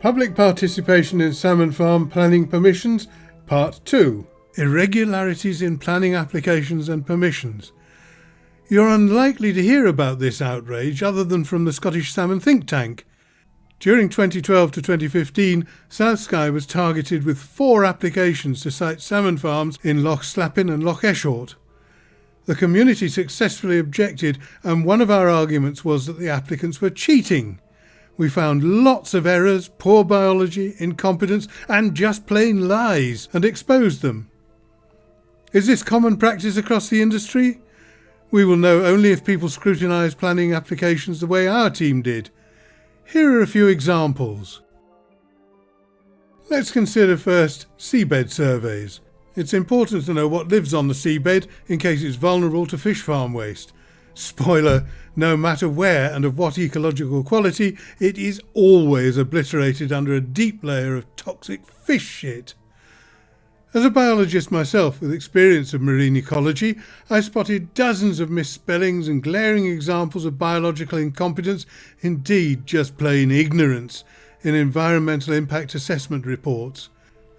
Public Participation in Salmon Farm Planning Permissions, Part 2. Irregularities in Planning Applications and Permissions. You're unlikely to hear about this outrage other than from the Scottish Salmon think tank. During 2012 to 2015, South Skye was targeted with 4 applications to site salmon farms in Loch Slappin and Loch Eshort. The community successfully objected, and one of our arguments was that the applicants were cheating. We found lots of errors, poor biology, incompetence, and just plain lies, and exposed them. Is this common practice across the industry? We will know only if people scrutinise planning applications the way our team did. Here are a few examples. Let's consider first seabed surveys. It's important to know what lives on the seabed in case it's vulnerable to fish farm waste. Spoiler, no matter where and of what ecological quality, it is always obliterated under a deep layer of toxic fish shit. As a biologist myself with experience of marine ecology, I spotted dozens of misspellings and glaring examples of biological incompetence, indeed just plain ignorance, in environmental impact assessment reports.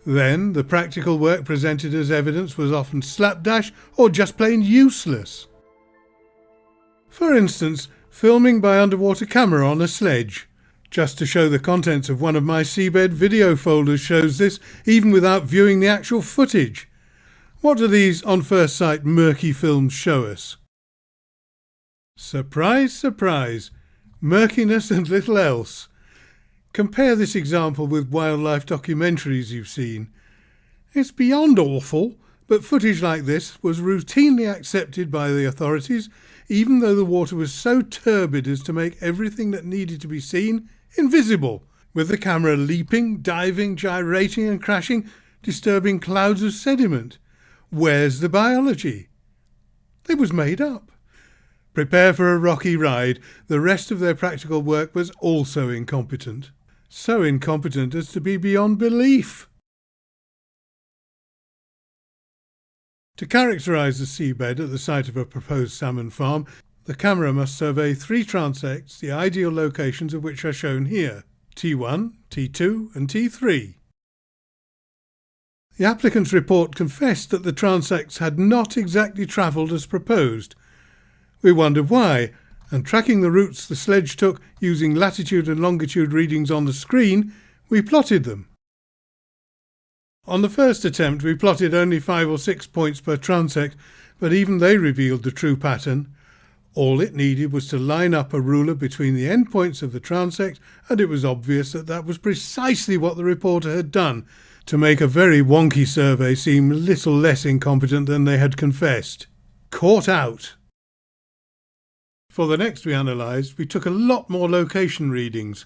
Then, the practical work presented as evidence was often slapdash or just plain useless. For instance, filming by underwater camera on a sledge. Just to show the contents of one of my seabed video folders shows this, even without viewing the actual footage. What do these on first sight murky films show us? Surprise, surprise, murkiness and little else. Compare this example with wildlife documentaries you've seen. It's beyond awful, but footage like this was routinely accepted by the authorities, even though the water was so turbid as to make everything that needed to be seen invisible, with the camera leaping, diving, gyrating and crashing, disturbing clouds of sediment. Where's the biology? It was made up. Prepare for a rocky ride. The rest of their practical work was also incompetent. So incompetent as to be beyond belief. To characterise the seabed at the site of a proposed salmon farm, the camera must survey 3 transects, the ideal locations of which are shown here, T1, T2 and T3. The applicant's report confessed that the transects had not exactly travelled as proposed. We wondered why, and tracking the routes the sledge took using latitude and longitude readings on the screen, we plotted them. On the first attempt we plotted only 5 or 6 points per transect, but even they revealed the true pattern. All it needed was to line up a ruler between the endpoints of the transect, and it was obvious that that was precisely what the reporter had done, to make a very wonky survey seem a little less incompetent than they had confessed. Caught out! For the next we analysed, we took a lot more location readings.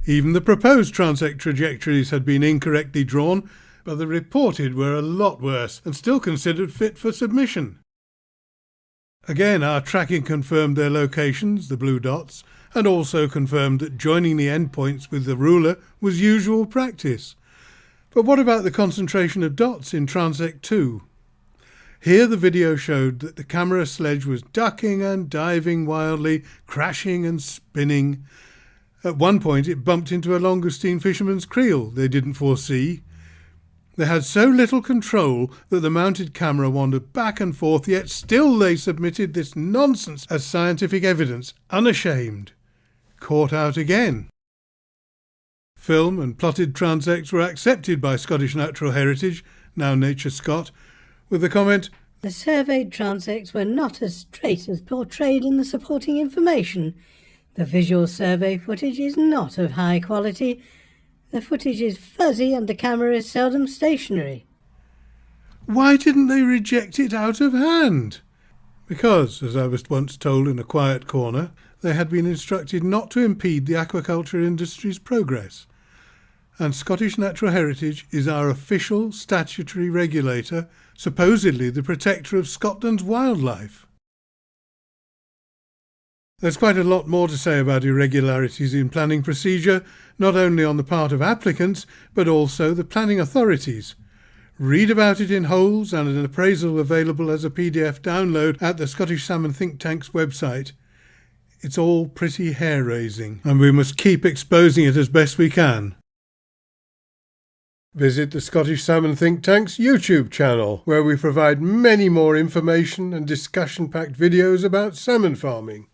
Even the proposed transect trajectories had been incorrectly drawn, but the reported were a lot worse and still considered fit for submission. Again, our tracking confirmed their locations, the blue dots, and also confirmed that joining the endpoints with the ruler was usual practice. But what about the concentration of dots in transect 2? Here the video showed that the camera sledge was ducking and diving wildly, crashing and spinning. At one point it bumped into a langoustine fisherman's creel they didn't foresee. They had so little control that the mounted camera wandered back and forth, yet still they submitted this nonsense as scientific evidence, unashamed. Caught out again. Film and plotted transects were accepted by Scottish Natural Heritage, now Nature Scot, with the comment, "The surveyed transects were not as straight as portrayed in the supporting information. The visual survey footage is not of high quality. The footage is fuzzy and the camera is seldom stationary." Why didn't they reject it out of hand? Because, as I was once told in a quiet corner, they had been instructed not to impede the aquaculture industry's progress. And Scottish Natural Heritage is our official statutory regulator, supposedly the protector of Scotland's wildlife. There's quite a lot more to say about irregularities in planning procedure, not only on the part of applicants, but also the planning authorities. Read about it in wholes and an appraisal available as a PDF download at the Scottish Salmon Think Tank's website. It's all pretty hair-raising, and we must keep exposing it as best we can. Visit the Scottish Salmon Think Tank's YouTube channel, where we provide many more information and discussion-packed videos about salmon farming.